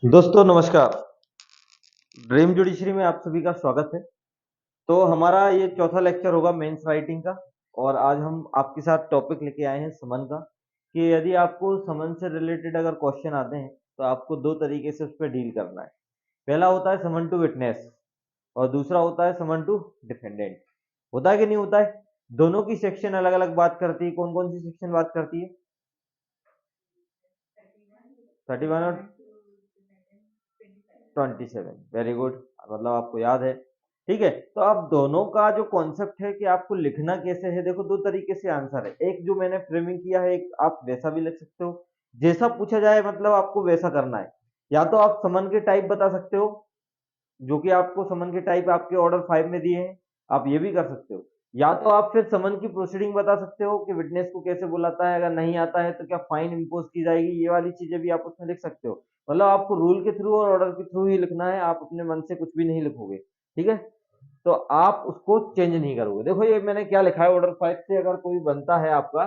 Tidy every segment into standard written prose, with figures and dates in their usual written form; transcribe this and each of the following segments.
दोस्तों नमस्कार। Dream judiciary में आप सभी का स्वागत है। तो हमारा ये चौथा लेक्चर होगा मेंस राइटिंग का। और आज हम आपके साथ टॉपिक लेके आए हैं समन का, कि यदि आपको समन से रिलेटेड अगर क्वेश्चन आते हैं तो आपको दो तरीके से उस पर डील करना है। पहला होता है समन टू विटनेस और दूसरा होता है समन टू डिफेंडेंट। होता है कि नहीं होता है? दोनों की सेक्शन अलग अलग बात करती है। कौन कौन सी सेक्शन बात करती है? 31 और 27। वेरी गुड, मतलब आपको याद है। ठीक है, तो अब दोनों का जो कॉन्सेप्ट है कि आपको लिखना कैसे है, देखो दो तरीके से आंसर है। एक जो मैंने फ्रेमिंग किया है, एक आप वैसा भी लिख सकते हो। जैसा पूछा जाए मतलब आपको वैसा करना है। या तो आप समन के टाइप बता सकते हो, जो कि आपको समन के टाइप आपके ऑर्डर 5 में दिए हैं, आप ये भी कर सकते हो। या तो आप फिर समन की प्रोसीडिंग बता सकते हो कि विटनेस को कैसे बुलाता है, अगर नहीं आता है तो क्या फाइन इंपोज की जाएगी, ये वाली चीजें भी आप उसमें लिख सकते हो। मतलब आपको रूल के थ्रू और ऑर्डर के थ्रू ही लिखना है, आप अपने मन से कुछ भी नहीं लिखोगे। ठीक है, तो आप उसको चेंज नहीं करोगे। देखो ये मैंने क्या लिखा है, ऑर्डर 5 से अगर कोई बनता है आपका,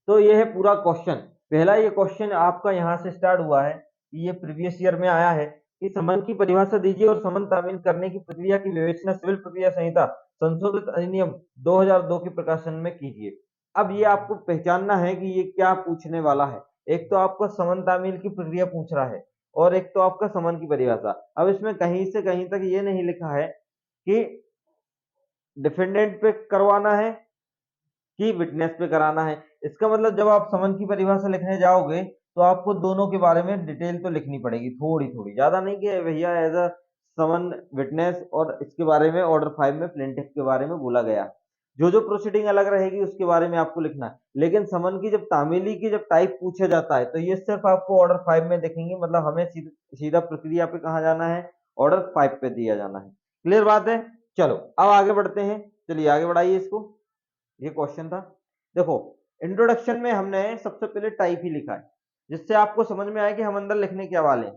तो ये है पूरा क्वेश्चन। पहला ये क्वेश्चन आपका यहाँ से स्टार्ट हुआ है, ये प्रीवियस ईयर में आया है कि समन की परिभाषा दीजिए और समन तामील करने की प्रक्रिया की विवेचना सिविल प्रक्रिया संहिता संशोधित अधिनियम 2002 के प्रकाशन में कीजिए। अब ये आपको पहचानना है कि ये क्या पूछने वाला है। एक तो आपका समन तामील की प्रक्रिया पूछ रहा है और एक तो आपका समन की परिभाषा। अब इसमें कहीं से कहीं तक ये नहीं लिखा है कि डिफेंडेंट पे करवाना है कि विटनेस पे कराना है। इसका मतलब जब आप समन की परिभाषा लिखने जाओगे तो आपको दोनों के बारे में डिटेल तो लिखनी पड़ेगी, थोड़ी थोड़ी, ज्यादा नहीं कि भैया एज अ समन विटनेस और इसके बारे में ऑर्डर 5 में प्लेंटिफ के बारे में बोला गया। जो जो प्रोसीडिंग अलग रहेगी उसके बारे में आपको लिखना है। लेकिन समन की जब तामीली की जब टाइप पूछा जाता है तो ये सिर्फ आपको ऑर्डर 5 में देखेंगे, मतलब हमें सीधा प्रक्रिया पे कहा जाना है, ऑर्डर 5 पे दिया जाना है। क्लियर बात है? चलो अब आगे बढ़ते हैं। चलिए आगे बढ़ाइए इसको। ये क्वेश्चन था। देखो, इंट्रोडक्शन में हमने सबसे पहले टाइप ही लिखा है, जिससे आपको समझ में आया कि हम अंदर लिखने क्या वाले हैं।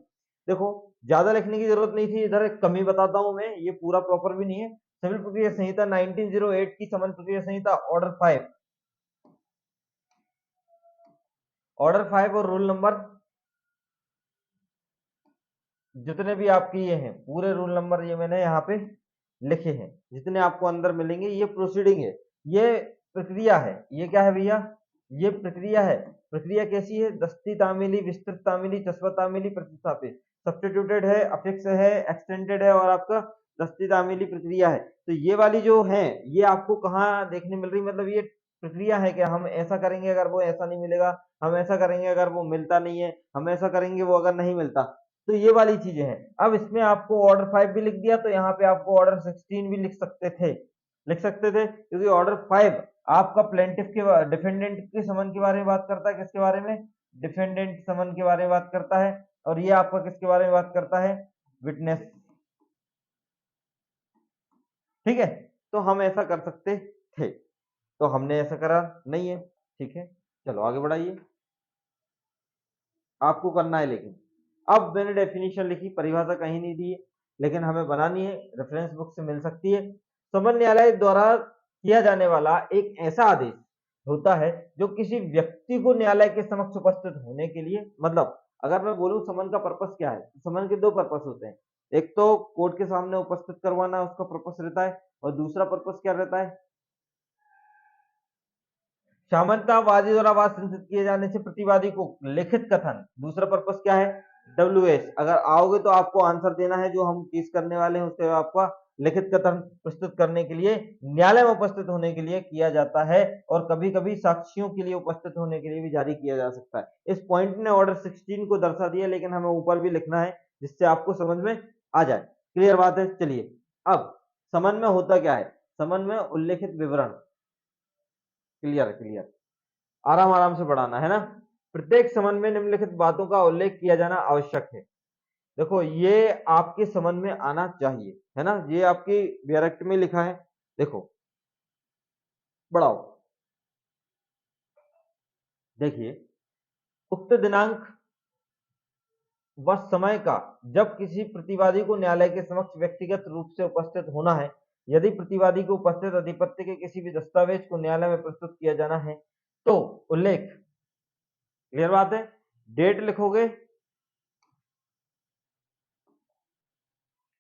देखो, ज्यादा लिखने की जरूरत नहीं थी, इधर कमी बताता हूं मैं, ये पूरा प्रॉपर भी नहीं है। सिविल प्रक्रिया संहिता 1908 की समन प्रक्रिया संहिता ऑर्डर 5, ऑर्डर 5 और रूल नंबर जितने भी आपके ये हैं, पूरे रूल नंबर ये मैंने यहाँ पे लिखे हैं, जितने आपको अंदर मिलेंगे। ये प्रोसीडिंग है, ये प्रक्रिया है। ये क्या है भैया? ये प्रक्रिया है। प्रक्रिया कैसी है? दस्ती तामीली, विस्तृत तामीली, चस्पा तामीली, प्रतिस्थापित, सब्स्टिट्यूटेड है, अफिक्स है, एक्सटेंडेड है और आपका दस्ती तामीली प्रक्रिया है। तो ये वाली जो है ये आपको कहाँ देखने मिल रही? मतलब ये प्रक्रिया है कि हम ऐसा करेंगे अगर वो ऐसा नहीं मिलेगा, हम ऐसा करेंगे अगर वो मिलता नहीं है, हम ऐसा करेंगे वो अगर नहीं मिलता। तो ये वाली चीजें हैं। अब इसमें आपको ऑर्डर 5 भी लिख दिया तो यहाँ पे आपको ऑर्डर 16 भी लिख सकते थे क्योंकि ऑर्डर 5 आपका प्लेंटिफ के डिफेंडेंट के समन के बारे में बात करता है। किसके बारे में? डिफेंडेंट समन के बारे में बात करता है। और ये आपका किसके बारे में बात करता है? विटनेस। ठीक है, तो हम ऐसा कर सकते थे, तो हमने ऐसा करा नहीं है। ठीक है, चलो आगे बढ़ाइए, आपको करना है। लेकिन अब मैंने डेफिनेशन लिखी, परिभाषा कहीं नहीं दी है, लेकिन हमें बनानी है, रेफरेंस बुक से मिल सकती है। समन न्यायालय द्वारा किया जाने वाला एक ऐसा आदेश होता है जो किसी व्यक्ति को न्यायालय के समक्ष उपस्थित होने के लिए, मतलब अगर मैं बोलूं समन का पर्पस क्या है, समन के दो पर्पस होते हैं। एक तो कोर्ट के सामने उपस्थित करवाना उसका पर्पस रहता है, और दूसरा पर्पस क्या रहता है? सामान्यतः वादी द्वारा वाद संचित किए जाने से प्रतिवादी को लिखित कथन, दूसरा पर्पस क्या है? WS, अगर आओगे तो आपको आंसर देना है जो हम केस करने वाले हैं उससे आपका लिखित कथन प्रस्तुत करने के लिए न्यायालय में उपस्थित होने के लिए किया जाता है, और कभी कभी साक्षियों के लिए उपस्थित होने के लिए भी जारी किया जा सकता है। इस पॉइंट ने ऑर्डर 16 को दर्शा दिया, लेकिन हमें ऊपर भी लिखना है जिससे आपको समझ में आ जाए। क्लियर बात है? चलिए, अब समन में होता क्या है? समन में उल्लेखित विवरण, क्लियर क्लियर, आराम आराम से बढ़ाना है ना। प्रत्येक समन में निम्नलिखित बातों का उल्लेख किया जाना आवश्यक है। देखो ये आपके समन में आना चाहिए, है ना, ये आपकी डायरेक्ट में लिखा है। देखो, बढ़ाओ, देखिए, उक्त दिनांक व समय का जब किसी प्रतिवादी को न्यायालय के समक्ष व्यक्तिगत रूप से उपस्थित होना है, यदि प्रतिवादी को उपस्थित अधिपत्य के किसी भी दस्तावेज को न्यायालय में प्रस्तुत किया जाना है तो उल्लेख, क्लियर बात है, डेट लिखोगे,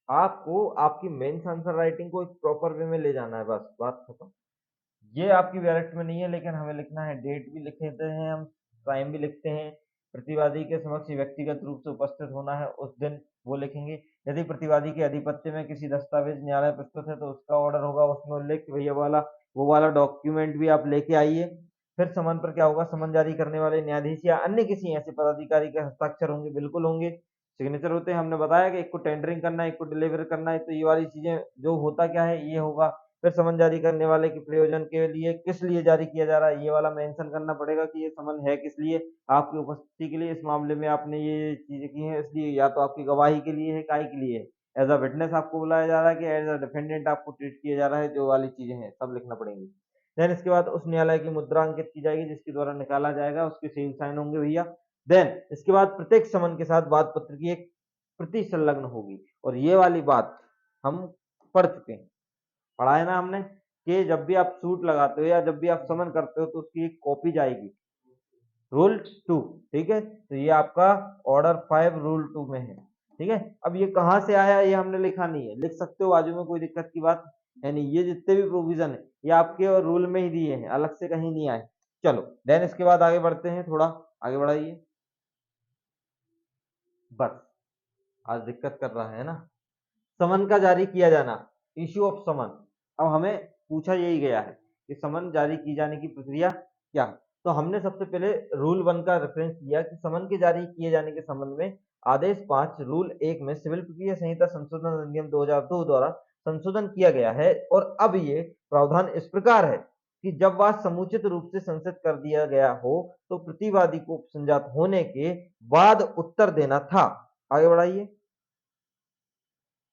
आपको आपकी मेंस आंसर राइटिंग को एक प्रॉपर वे में ले जाना है, बस बात खत्म। ये आपकी वैलिड में नहीं है, लेकिन हमें लिखना है, डेट भी लिख देते हैं हम, टाइम भी लिखते हैं, प्रतिवादी के समक्ष व्यक्तिगत रूप से उपस्थित होना है उस दिन, वो लिखेंगे। यदि प्रतिवादी के अधिपत्य में किसी दस्तावेज न्यायालय प्रस्तुत है तो उसका ऑर्डर होगा, उसमें उल्लेख भैया वाला वो वाला डॉक्यूमेंट भी आप लेके आइए। फिर समन पर क्या होगा, समन जारी करने वाले न्यायाधीश या अन्य किसी ऐसे पदाधिकारी के हस्ताक्षर होंगे, बिल्कुल होंगे। सिग्नेचर होते हैं, हमने बताया कि एक को टेंडरिंग करना है, एक को डिलीवर करना है, तो ये वाली चीजें जो होता क्या है ये होगा। फिर समन जारी करने वाले के प्रयोजन के लिए किस लिए जारी किया जा रहा है, ये वाला मेंशन करना पड़ेगा कि ये समन है किस लिए, आपकी उपस्थिति के लिए, इस मामले में आपने ये चीजें की हैं इसलिए, या तो आपकी गवाही के लिए है, काहे के लिए है, एज अ विटनेस आपको बुलाया जा रहा है कि एज अ डिफेंडेंट आपको ट्रीट किया जा रहा है, जो वाली चीजें हैं सब लिखना पड़ेंगी। देन इसके बाद उस न्यायालय की मुद्रा अंकित की जाएगी जिसके द्वारा निकाला जाएगा, उसके सील साइन होंगे भैया। देन इसके बाद प्रत्येक समन के साथ वाद पत्र की एक प्रति संलग्न होगी, और ये वाली बात हम पढ़ चुके हैं, पढ़ा है ना हमने, कि जब भी आप सूट लगाते हो या जब भी आप समन करते हो तो उसकी एक कॉपी जाएगी, रूल 2, ठीक है। तो ये आपका ऑर्डर 5 रूल 2 में है, ठीक है। अब ये कहाँ से आया ये हमने लिखा नहीं है, लिख सकते हो बाजू में, कोई दिक्कत की बात है नहीं। ये जितने भी प्रोविजन है ये आपके और रूल में ही दिए हैं, अलग से कहीं नहीं आए। चलो देन इसके बाद आगे बढ़ते हैं, थोड़ा आगे बढ़ाइए। बस आज दिक्कत कर रहा है ना, समन का जारी किया जाना, इश्यू ऑफ समन। अब हमें पूछा यही गया है कि समन जारी की जाने की प्रक्रिया क्या है। तो हमने सबसे पहले रूल 1 का रेफरेंस दिया कि समन के जारी किए जाने के संबंध में आदेश 5 रूल 1 में सिविल प्रक्रिया संहिता संशोधन अधिनियम 2002 द्वारा संशोधन किया गया है, और अब ये प्रावधान इस प्रकार है कि जब वह समुचित रूप से संशोधित कर दिया गया हो तो प्रतिवादी को उपसंजात होने के बाद उत्तर देना था। आगे बढ़ाइए।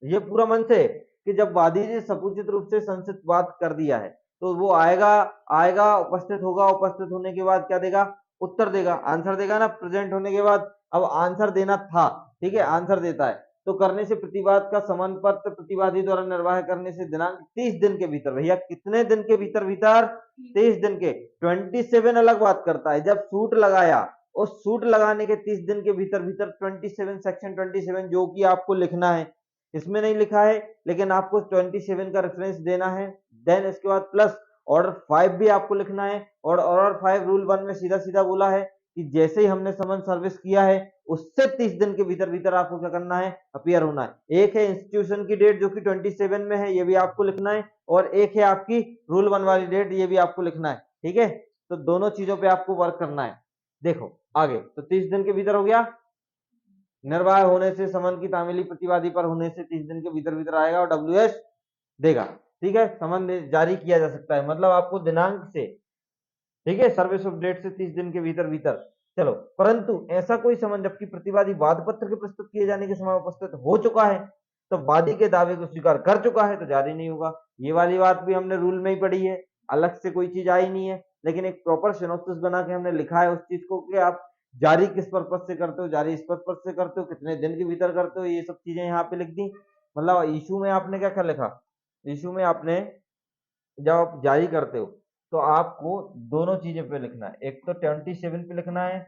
ये पूरा मन से कि जब वादी ने समुचित रूप से संचित बात कर दिया है तो वो आएगा, आएगा उपस्थित होगा, उपस्थित होने के बाद क्या देगा, उत्तर देगा, आंसर देगा ना, प्रेजेंट होने के बाद। अब आंसर देना था, ठीक है, आंसर देता है तो करने से प्रतिवाद का समन पत्र प्रतिवादी द्वारा निर्वाह करने से दिनांक 30 दिन के भीतर, भैया कितने दिन के भीतर, भीतर 30 दिन के। 27 अलग बात करता है, जब सूट लगाया उस सूट लगाने के 30 दिन के भीतर, भीतर 27 सेक्शन 27 जो कि आपको लिखना है, इसमें नहीं लिखा है लेकिन आपको 27 का रेफरेंस देना है। देन इसके बाद प्लस ऑर्डर 5 भी आपको लिखना है, और ऑर्डर 5 रूल 1 में सीधा सीधा बोला है कि जैसे ही हमने समन सर्विस किया है उससे 30 दिन के भीतर भीतर आपको क्या करना है, अपीयर होना है। एक है इंस्टीट्यूशन की डेट जो कि 27 में है, ये भी आपको लिखना है, और एक है आपकी रूल 1 वाली डेट, ये भी आपको लिखना है, ठीक है। तो दोनों चीजों पे आपको वर्क करना है। देखो आगे, तो 30 दिन के भीतर हो गया, निर्वाह होने से समन की तामीली प्रतिवादी पर होने से 30 दिन के भीतर भीतर आएगा और डब्ल्यूएस देगा, ठीक है। समन जारी किया जा सकता है, मतलब आपको दिनांक से, ठीक है, सर्विस ऑफ डेट से 30 दिन के भीतर भीतर। चलो, परंतु ऐसा कोई समन जबकि प्रतिवादी वाद पत्र के प्रस्तुत किए जाने के समय उपस्थित हो चुका है, तो वादी के दावे को स्वीकार कर चुका है तो जारी नहीं होगा। ये वाली बात भी हमने रूल में ही पढ़ी है, अलग से कोई चीज आई नहीं है, लेकिन एक प्रॉपर सिनॉप्सिस बना के हमने लिखा है उस चीज को कि आप जारी किस पर्पज से करते हो, जारी इस पर्पज से करते हो, कितने दिन के भीतर करते हो, ये सब चीजें यहाँ पे लिख दी। मतलब इशू में आपने क्या क्या लिखा, इशू में आपने जब आप जारी करते हो तो आपको दोनों चीजें पे लिखना है, एक तो 27 पे लिखना है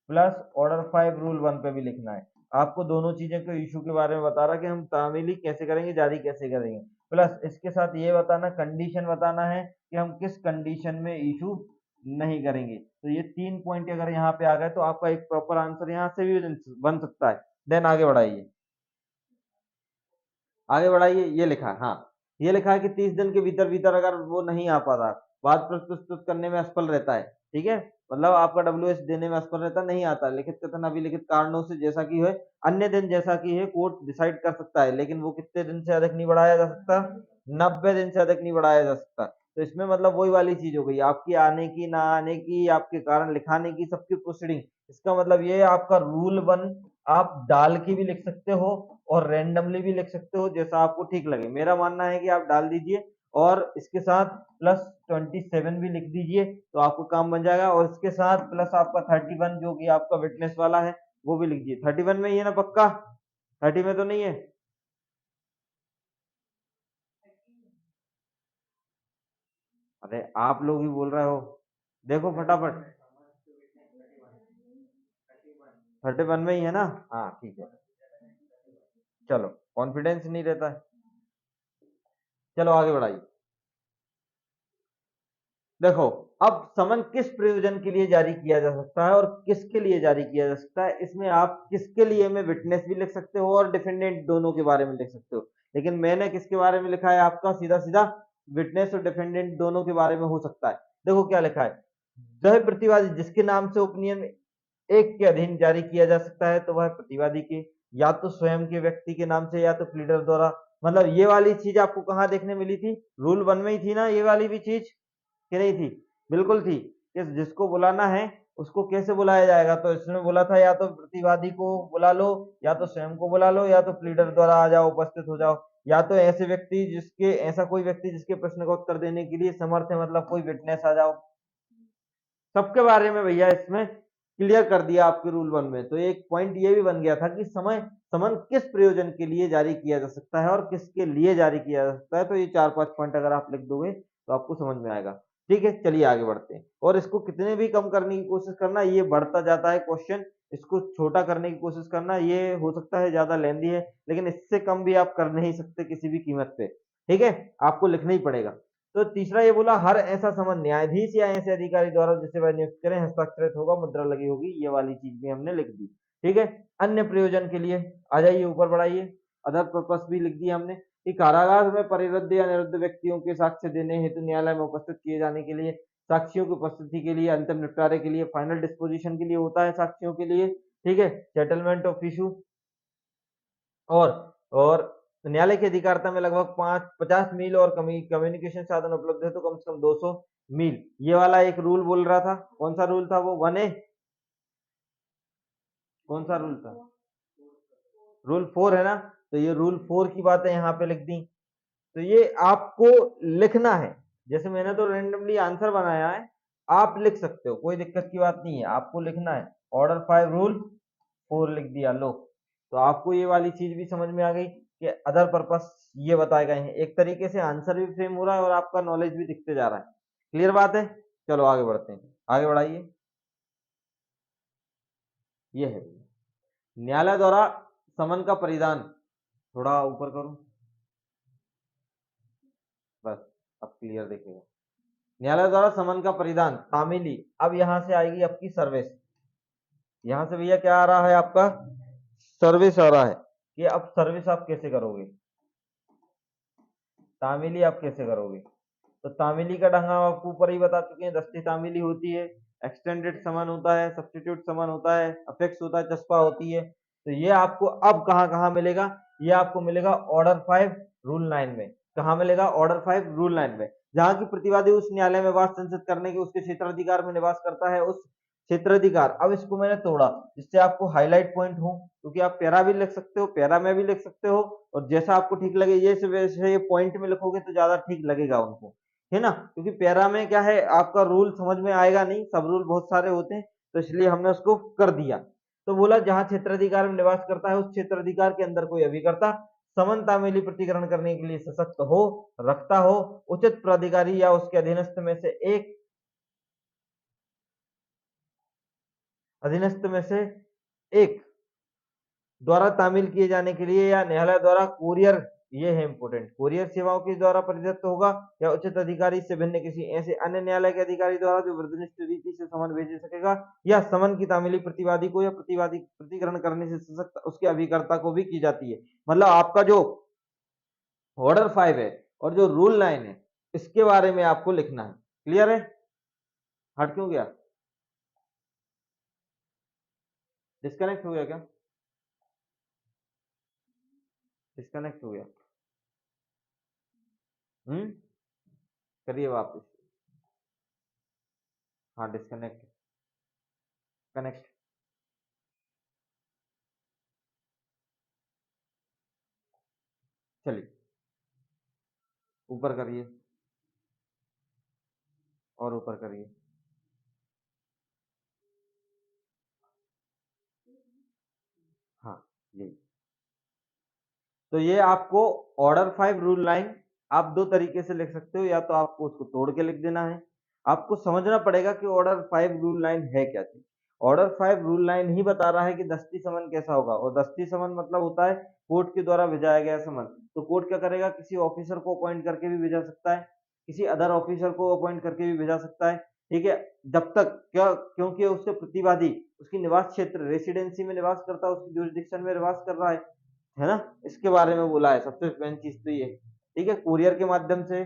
प्लस ऑर्डर 5 रूल 1 पे भी लिखना है। आपको दोनों चीजें को इशू के बारे में बता रहा कि हम तामीली कैसे करेंगे, जारी कैसे करेंगे, प्लस इसके साथ ये बताना, कंडीशन बताना है कि हम किस कंडीशन में इशू नहीं करेंगे। तो ये 3 पॉइंट अगर यहाँ पे आ गए तो आपका एक प्रॉपर आंसर यहाँ से भी बन सकता है। देन आगे बढ़ाइए, आगे बढ़ाइए। ये लिखा है, हाँ, ये लिखा है कि 30 दिन के भीतर भीतर अगर वो नहीं आ पाता, वाद प्रस्तुत करने में असफल रहता है, ठीक है, मतलब आपका डब्ल्यूएस देने में असफल रहता, नहीं आता, लिखित कथन अभिलिखित कारणों से जैसा कि है अन्य दिन जैसा कि है कोर्ट डिसाइड कर सकता है, लेकिन वो कितने दिन से अधिक नहीं बढ़ाया जा सकता, 90 दिन से अधिक नहीं बढ़ाया जा सकता। तो इसमें मतलब वही वाली चीज हो गई आपकी, आने की ना आने की, आपके कारण लिखाने की, सबकी प्रोसीडिंग। इसका मतलब ये आपका रूल 1 आप डाल के भी लिख सकते हो और रैंडमली भी लिख सकते हो, जैसा आपको ठीक लगे। मेरा मानना है कि आप डाल दीजिए और इसके साथ प्लस 27 भी लिख दीजिए तो आपको काम बन जाएगा, और इसके साथ प्लस आपका 31 जो कि आपका विटनेस वाला है वो भी लिख दीजिए। 31 में ही है ना पक्का, 30 में तो नहीं है? अरे आप लोग ही बोल रहे हो, देखो फटाफट। 31 में ही है ना, हाँ ठीक है, चलो। कॉन्फिडेंस नहीं रहता है। चलो आगे बढ़ाइए। देखो, अब समन किस प्रयोजन के लिए जारी किया जा सकता है और किसके लिए जारी किया जा सकता है, इसमें आप किसके लिए में विटनेस भी लिख सकते हो और डिफेंडेंट दोनों के बारे में लिख सकते हो, लेकिन मैंने किसके बारे में लिखा है, आपका सीधा सीधा विटनेस और डिफेंडेंट दोनों के बारे में हो सकता है। देखो क्या लिखा है, वह प्रतिवादी जिसके नाम से ओपिनियन एक के अधीन जारी किया जा सकता है, तो वह प्रतिवादी के या तो स्वयं के व्यक्ति के नाम से या तो प्लीडर द्वारा। मतलब ये वाली चीज आपको कहाँ देखने मिली थी, रूल 1 में ही थी ना ये वाली भी चीज, कि नहीं थी? बिल्कुल थी कि जिसको बुलाना है उसको कैसे बुलाया जाएगा, तो इसमें बोला था या तो प्रतिवादी को बुला लो या तो स्वयं को बुला लो या तो प्लीडर द्वारा आ जाओ, उपस्थित हो जाओ, या तो ऐसा कोई व्यक्ति जिसके प्रश्न का उत्तर देने के लिए समर्थ है, मतलब कोई विटनेस आ जाओ। सबके बारे में भैया इसमें क्लियर कर दिया आपके रूल 1 में। तो एक पॉइंट ये भी बन गया था कि समन किस प्रयोजन के लिए जारी किया जा सकता है और किसके लिए जारी किया जा सकता है। तो ये 4-5 पॉइंट अगर आप लिख दोगे तो आपको समझ में आएगा। ठीक है, चलिए आगे बढ़ते हैं। और इसको कितने भी कम करने की कोशिश करना, ये बढ़ता जाता है क्वेश्चन, इसको छोटा करने की कोशिश करना, ये हो सकता है ज्यादा लेंदी है, लेकिन इससे कम भी आप कर नहीं सकते किसी भी कीमत पे। ठीक है, आपको लिखना ही पड़ेगा। तो तीसरा ये बोला, हर ऐसा समन न्यायाधीश या ऐसे अधिकारी द्वारा जिसे वह नियुक्त करें हस्ताक्षरित होगा, मुद्रा लगी होगी। ये वाली चीज भी हमने लिख दी। ठीक है, अन्य प्रयोजन के लिए आ जाइए, ऊपर बढ़ाइए। अदर पर्पस भी लिख दिया हमने कि कारागार में परिरुद्ध या निरुद्ध व्यक्तियों के साक्ष्य देने हेतु न्यायालय में उपस्थित किए जाने के लिए, साक्षियों की उपस्थिति के लिए, अंतिम निपटारे के लिए, फाइनल डिस्पोजिशन के लिए होता है साक्षियों के लिए। ठीक है, सेटलमेंट ऑफ इशू, और और न्यायालय की अधिकारिता में लगभग 50 मील और कम्युनिकेशन साधन उपलब्ध है तो कम से कम 200 मील। ये वाला एक रूल बोल रहा था, कौन सा रूल था वो, 1A, कौन सा रूल था, रूल 4 है ना। तो ये रूल 4 की बातें यहाँ पे लिख दी। तो ये आपको लिखना है, जैसे मैंने तो रेंडमली आंसर बनाया है, आप लिख सकते हो, कोई दिक्कत की बात नहीं है, आपको लिखना है। ऑर्डर 5 रूल 4 लिख दिया, लो। तो आपको ये वाली चीज भी समझ में आ गई कि अदर पर्पस ये बताए गए हैं। एक तरीके से आंसर भी फ्रेम हो रहा है और आपका नॉलेज भी दिखते जा रहा है। क्लियर बात है? चलो आगे बढ़ते हैं, आगे बढ़ाइए। ये है न्यायालय द्वारा समन का परिधान, थोड़ा ऊपर करूं, बस अब क्लियर देखेगा। न्यायालय द्वारा समन का परिधान तामीली, अब यहां से आएगी आपकी सर्विस। यहां से भैया क्या आ रहा है आपका, सर्विस आ रहा है कि अब सर्विस आप कैसे करोगे, तामीली आप कैसे करोगे। तो तामीली का ढंग हम आपको ऊपर ही बता चुके हैं, दस्ती तामीली होती है, एक्सटेंडेड समन होता है, सब्स्टिट्यूट समन होता है, अफेक्स होता है, चस्पा होती है। तो ये आपको अब कहाँ कहाँ मिलेगा, ये आपको मिलेगा ऑर्डर 5 रूल 9 में। कहाँ मिलेगा, ऑर्डर 5 रूल 9 में। जहां की प्रतिवादी उस न्यायालय में वास संचित करने के उसके क्षेत्राधिकार में निवास करता है, उस क्षेत्राधिकार, अब इसको मैंने तोड़ा जिससे आपको हाईलाइट पॉइंट हो, क्योंकि आप पैरा भी लिख सकते हो, पैरा में भी लिख सकते हो, और जैसा आपको ठीक लगे, ये वैसे ये पॉइंट में लिखोगे तो ज्यादा ठीक लगेगा उनको, है ना। क्योंकि पैरा में क्या है, आपका रूल समझ में आएगा नहीं, सब रूल बहुत सारे होते हैं, तो इसलिए हमने उसको कर दिया। तो बोला जहां क्षेत्राधिकार में निवास करता है उस क्षेत्राधिकार के अंदर कोई अभिकर्ता समन तामीली प्रतिकरण करने के लिए सशक्त हो, रखता हो, उचित प्राधिकारी या उसके अधीनस्थ में से एक द्वारा तामील किए जाने के लिए, या न्यायालय द्वारा कुरियर, ये है इंपोर्टेंट, कुरियर सेवाओं के द्वारा परिदत्त होगा, या उचित अधिकारी से भिन्न किसी ऐसे अन्य न्यायालय के अधिकारी द्वारा जो वृद्धनिष्ठ रीति से समन भेज सकेगा, या समन की तामीली प्रतिवादी को या प्रतिवादी प्रतिकरण करने से सशक्त उसके अभिकर्ता को भी की जाती है। मतलब आपका जो ऑर्डर 5 है और जो रूल 9 है, इसके बारे में आपको लिखना है। क्लियर है? हट क्यों गया, डिस्कनेक्ट हो गया क्या, डिस्कनेक्ट हो गया, करिए वापस। हाँ, डिस्कनेक्ट, कनेक्ट, चलिए ऊपर करिए और ऊपर करिए। हाँ, यही। तो ये आपको ऑर्डर 5 रूल 9 आप दो तरीके से लिख सकते हो, या तो आपको उसको तोड़ के लिख देना है, आपको समझना पड़ेगा कि ऑर्डर 5 रूल 9 है क्या चीज। ऑर्डर 5 रूल 9 ही बता रहा है कि दस्ती समन कैसा होगा, और दस्ती समन मतलब होता है कोर्ट के द्वारा भेजाया गया समन। तो कोर्ट क्या करेगा, किसी ऑफिसर को अपॉइंट करके भी भेजा सकता है, किसी अदर ऑफिसर को अपॉइंट करके भी भेजा सकता है, ठीक है। जब तक क्या, क्योंकि उसके प्रतिवादी उसकी निवास क्षेत्र रेसिडेंसी में निवास करता है, उसकी जुरिडिक्शन में निवास कर रहा है ना। इसके बारे में बोला है, सबसे मेन चीज तो ये, ठीक है। कुरियर के माध्यम से,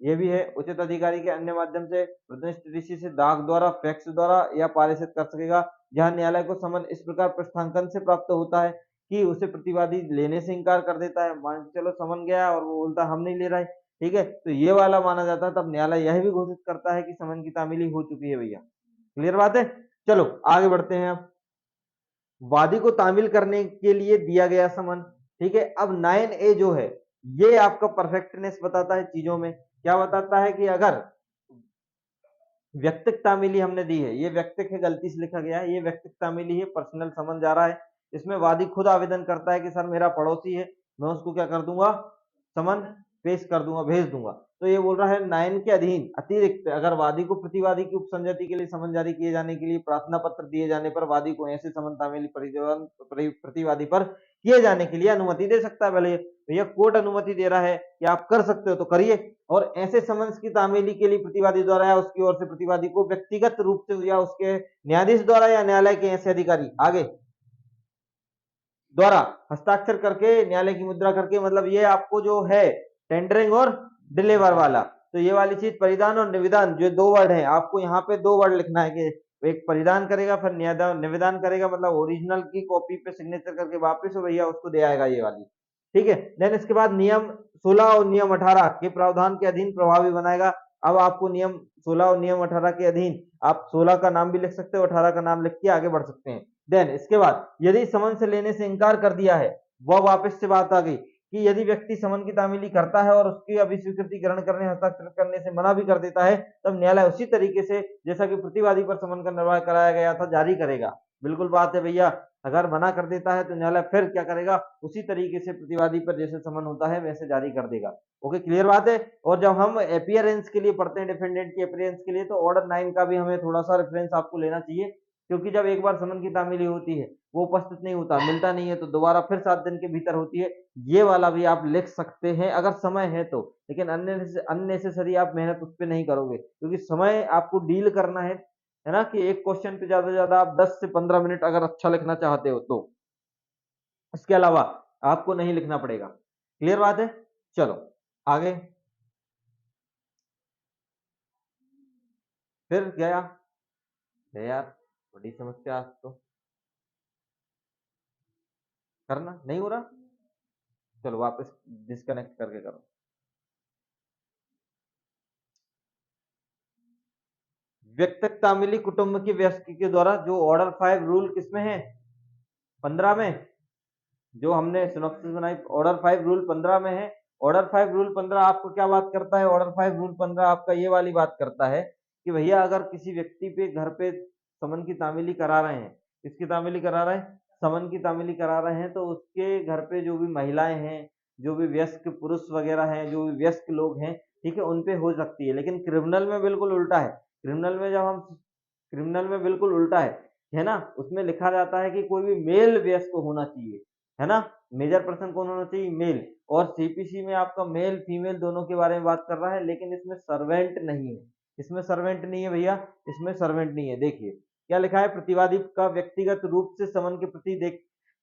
ये भी है, उचित अधिकारी के अन्य माध्यम से, प्रतिनिष्ठ ऋषि से दाग द्वारा, फैक्स द्वारा या पारित कर सकेगा। जहां न्यायालय को समन इस प्रकार प्रस्थांकन से प्राप्त होता है कि उसे प्रतिवादी लेने से इनकार कर देता है, मान के चलो समन गया और वो बोलता हम नहीं ले रहे, ठीक है, तो ये वाला माना जाता है। तब न्यायालय यह भी घोषित करता है कि समन की तामीली हो चुकी है भैया। क्लियर बात है। चलो आगे बढ़ते हैं। अब वादी को तामील करने के लिए दिया गया समन, ठीक है। अब 9A जो है ये आपका परफेक्टनेस बताता है चीजों में। क्या बताता है कि अगर व्यक्तिक तामीली हमने दी है, ये व्यक्तिक है, गलती से लिखा गया है, ये व्यक्तिक तामीली है, पर्सनल समन जा रहा है। इसमें वादी खुद आवेदन करता है कि सर मेरा पड़ोसी है, मैं उसको क्या कर दूंगा, समन पेश कर दूंगा, भेज दूंगा। तो ये बोल रहा है 9 के अधीन अतिरिक्त अगर वादी को प्रतिवादी की उपसंहति के लिए समन जारी किए जाने के लिए प्रार्थना पत्र दिए जाने पर वादी को ऐसे समन तामीली प्रतिवादी पर किए जाने के लिए अनुमति दे सकता है। भले भैया कोर्ट अनुमति दे रहा है कि आप कर सकते हो तो करिए। और ऐसे समन्स की तामीली के लिए प्रतिवादी द्वारा या उसकी ओर से प्रतिवादी को व्यक्तिगत रूप से या उसके न्यायाधीश द्वारा या न्यायालय के ऐसे अधिकारी आगे द्वारा हस्ताक्षर करके, न्यायालय की मुद्रा करके, मतलब ये आपको जो है टेंडरिंग और डिलीवर वाला, तो ये वाली चीज परिधान और निविदान जो दो वर्ड है, आपको यहाँ पे दो वर्ड लिखना है कि एक परिधान करेगा फिर निविदान करेगा, मतलब ओरिजिनल की कॉपी पे सिग्नेचर करके वापस भैया उसको दे आएगा ये वाली, ठीक है। देन इसके बाद नियम 16 और नियम 18 के प्रावधान के अधीन प्रभावी बनाएगा। अब आपको नियम 16 और नियम 18 के अधीन आप 16 का नाम भी लिख सकते हो, 18 का नाम लिख के आगे बढ़ सकते हैं। देन इसके बाद यदि समन से लेने से इनकार कर दिया है, वह वापस से बात आ गई कि यदि व्यक्ति समन की तामीली करता है और उसकी अभिस्वीकृति ग्रहण करने, हस्ताक्षर करने से मना भी कर देता है, तब न्यायालय उसी तरीके से जैसा कि प्रतिवादी पर समन का निर्वाह कराया गया था जारी करेगा। बिल्कुल बात है भैया, अगर मना कर देता है तो न्यायालय फिर क्या करेगा, उसी तरीके से प्रतिवादी पर जैसे समन होता है वैसे जारी कर देगा। ओके, क्लियर बात है। और जब हम अपीयरेंस के लिए पढ़ते हैं, डिफेंडेंट की अपीयरेंस के लिए, तो ऑर्डर 9 का भी हमें थोड़ा सा रेफरेंस आपको लेना चाहिए, क्योंकि जब एक बार समन की तामीली होती है वो उपस्थित नहीं होता, मिलता नहीं है, तो दोबारा फिर 7 दिन के भीतर होती है। ये वाला भी आप लिख सकते हैं अगर समय है तो, लेकिन अननेसेसरी आप मेहनत उस पर नहीं करोगे, क्योंकि समय आपको डील करना है ना, कि एक क्वेश्चन पे ज्यादा से ज्यादा आप 10 से 15 मिनट अगर अच्छा लिखना चाहते हो तो, इसके अलावा आपको नहीं लिखना पड़ेगा। क्लियर बात है। चलो आगे, फिर गया यार, बड़ी समस्या आज तो, करना नहीं हो रहा, चलो वापस डिस्कनेक्ट करके करो। व्यक्तिक तामिली कुटुंब की व्यक्ति के द्वारा जो ऑर्डर 5 रूल किसमें है, 15 में, जो हमने सिनॉप्सिस बनाई, ऑर्डर 5 रूल 15 में है। ऑर्डर 5 रूल 15 आपको क्या बात करता है, ऑर्डर 5 रूल 15 आपका ये वाली बात करता है कि भैया अगर किसी व्यक्ति पे घर पे समन की तामीली करा रहे हैं, किसकी तामीली करा रहे हैं, समन की तामीली करा रहे हैं, तो उसके घर पे जो भी महिलाएं हैं, जो भी वयस्क पुरुष वगैरह हैं, जो भी वयस्क लोग हैं, ठीक है, उन पे हो सकती है। लेकिन क्रिमिनल में बिल्कुल उल्टा है। क्रिमिनल में जब हम क्रिमिनल में बिल्कुल उल्टा है ना, उसमें लिखा जाता है कि कोई भी मेल वयस्क होना चाहिए, है ना, मेजर पर्सन कौन होना चाहिए, मेल। और सीपीसी में आपका मेल फीमेल दोनों के बारे में बात कर रहा है, लेकिन इसमें सर्वेंट नहीं है, इसमें सर्वेंट नहीं है भैया, इसमें सर्वेंट नहीं है। देखिए क्या लिखा है, प्रतिवादी का व्यक्तिगत रूप से समन के प्रति देख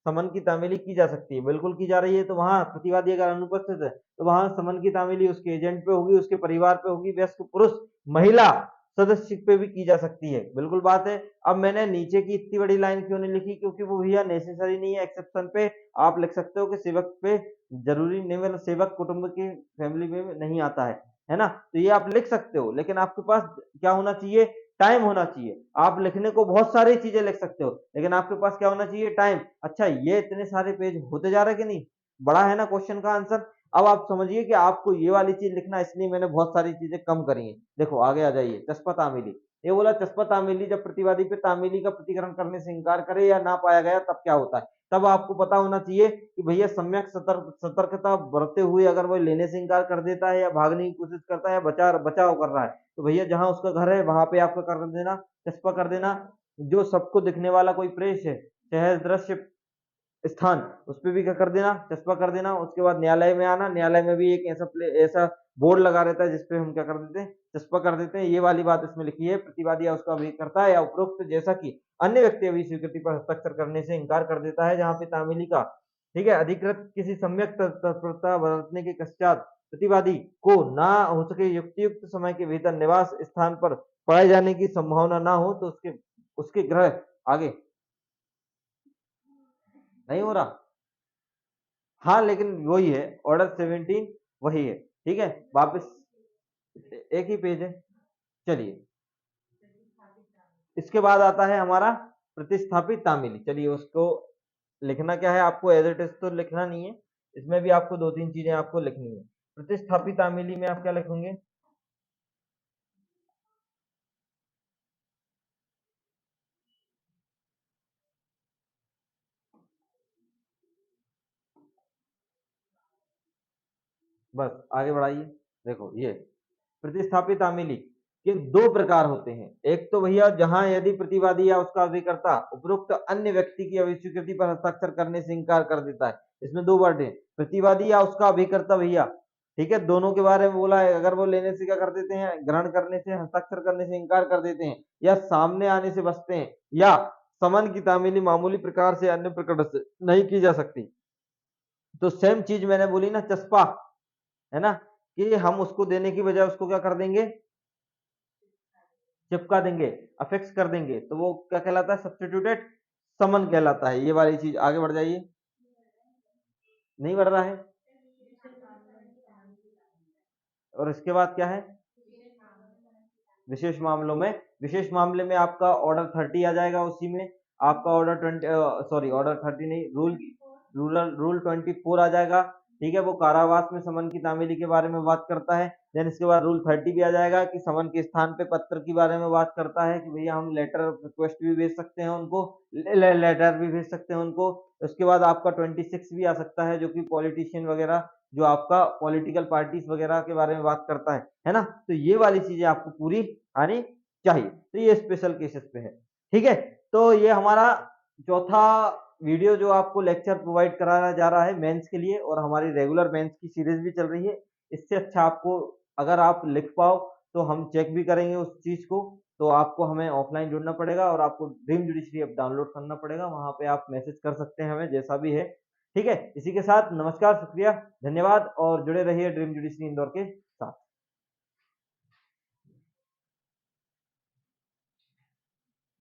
समन की तामीली की जा सकती है, बिल्कुल की जा रही है। तो वहां प्रतिवादी अगर अनुपस्थित है तो वहां समन की तामीली उसके एजेंट पे होगी, उसके परिवार पे होगी, वयस्क पुरुष महिला सदस्य पे भी की जा सकती है, बिल्कुल बात है। अब मैंने नीचे की इतनी बड़ी लाइन क्यों नहीं लिखी, क्योंकि वो भैया नेसेसरी नहीं है, एक्सेप्शन पे आप लिख सकते हो कि सेवक पे जरूरी नहीं, मतलब सेवक कुटुंब की फैमिली में नहीं आता है ना, तो ये आप लिख सकते हो, लेकिन आपके पास क्या होना चाहिए, टाइम होना चाहिए। आप लिखने को बहुत सारी चीजें लिख सकते हो, लेकिन आपके पास क्या होना चाहिए, टाइम। अच्छा ये इतने सारे पेज होते जा रहे कि नहीं, बड़ा है ना क्वेश्चन का आंसर। अब आप समझिए कि आपको ये वाली चीज लिखना, इसलिए मैंने बहुत सारी चीजें कम करी हैं। देखो आगे आ जाइए, चस्पा तामीली, ये बोला चस्पा तामीली, जब प्रतिवादी पे तामीली का प्रतिकरण करने से इंकार करे या ना पाया गया तब क्या होता है। तब आपको पता होना चाहिए कि भैया सम्यक सतर्कता बरतते हुए अगर वो लेने से इंकार कर देता है या भागने की कोशिश करता है या बचाव कर रहा है, तो भैया जहां उसका घर है वहां पे आपका कर देना, चस्पा कर देना, जो सबको दिखने वाला कोई प्रेस है, शहर, दृश्य, स्थान, उस पे भी क्या कर देना, चस्पा कर देना। उसके बाद न्यायालय में आना, न्यायालय में भी एक ऐसा बोर्ड लगा रहता है जिसपे हम क्या कर देते हैं, चस्पा कर देते हैं। ये वाली बात इसमें लिखी है, प्रतिवादी या उसका अभिकर्ता है या उपरोक्त जैसा कि अन्य व्यक्ति अभी स्वीकृति पर हस्ताक्षर करने से इनकार कर देता है, जहाँ पे तामीली का, ठीक है, अधिकृत किसी सम्यक तत्परता बरतने के पश्चात प्रतिवादी को ना हो सके युक्तियुक्त समय के भीतर निवास स्थान पर पाए जाने की संभावना ना हो तो उसके उसके गृह आगे नहीं हो रहा। हाँ, लेकिन वही है, ऑर्डर 17 वही है, ठीक है। वापस एक ही पेज है। चलिए, इसके बाद आता है हमारा प्रतिस्थापित तामीली। चलिए, उसको लिखना क्या है आपको, एज इट इज तो लिखना नहीं है, इसमें भी आपको दो तीन चीजें आपको लिखनी है। प्रतिस्थापित तामीली में आप क्या लिखेंगे, बस आगे बढ़ाइए। देखो, ये प्रतिस्थापित तामीली के दो प्रकार होते हैं। एक तो भैया जहां यदि प्रतिवादी या उसका अभिकर्ता उपरोक्त अन्य व्यक्ति की अभिस्वीकृति पर हस्ताक्षर करने से इंकार कर देता है। इसमें दो वर्ड है, प्रतिवादी या उसका अभिकर्ता भैया, ठीक है, दोनों के बारे में बोला है। अगर वो लेने से क्या कर देते हैं, ग्रहण करने से, हस्ताक्षर करने से इंकार कर देते हैं, या सामने आने से बचते हैं, या समन की तामीली मामूली प्रकार से अन्य प्रकार से नहीं की जा सकती। तो सेम चीज मैंने बोली ना, चस्पा, है ना, कि हम उसको देने की बजाय उसको क्या कर देंगे, चिपका देंगे, अफिक्स कर देंगे, तो वो क्या कहलाता है, सब्स्टिट्यूटेड समन कहलाता है। ये वाली चीज आगे बढ़ जाइए। नहीं बढ़ रहा है। और इसके बाद क्या है, विशेष मामलों में, विशेष मामले में आपका ऑर्डर 30 आ जाएगा, उसी में आपका ऑर्डर 20, सॉरी ऑर्डर 30 नहीं, रूल 24 आ जाएगा, ठीक है। वो कारावास में समन की तामीली के बारे में बात करता है। देन इसके बाद रूल 30 भी आ जाएगा कि समन के स्थान पे पत्र के बारे में बात करता है कि भैया हम लेटर रिक्वेस्ट भी भेज सकते हैं उनको, लेटर भी भेज सकते हैं उनको। उसके बाद आपका 26 भी आ सकता है, जो कि पॉलिटिशियन वगैरह, जो आपका पॉलिटिकल पार्टीज वगैरह के बारे में बात करता है ना। तो ये वाली चीजें आपको पूरी आनी चाहिए। तो ये स्पेशल केसेस पे है, ठीक है। तो ये हमारा चौथा वीडियो जो आपको लेक्चर प्रोवाइड कराया जा रहा है मेंस के लिए, और हमारी रेगुलर मेंस की सीरीज भी चल रही है। इससे अच्छा आपको अगर आप लिख पाओ तो हम चेक भी करेंगे उस चीज को। तो आपको हमें ऑफलाइन जुड़ना पड़ेगा और आपको ड्रीम जुडिशरी ऐप डाउनलोड करना पड़ेगा, वहां पे आप मैसेज कर सकते हैं हमें जैसा भी है, ठीक है। इसी के साथ नमस्कार, शुक्रिया, धन्यवाद, और जुड़े रहिए ड्रीम जुडिशरी इंदौर के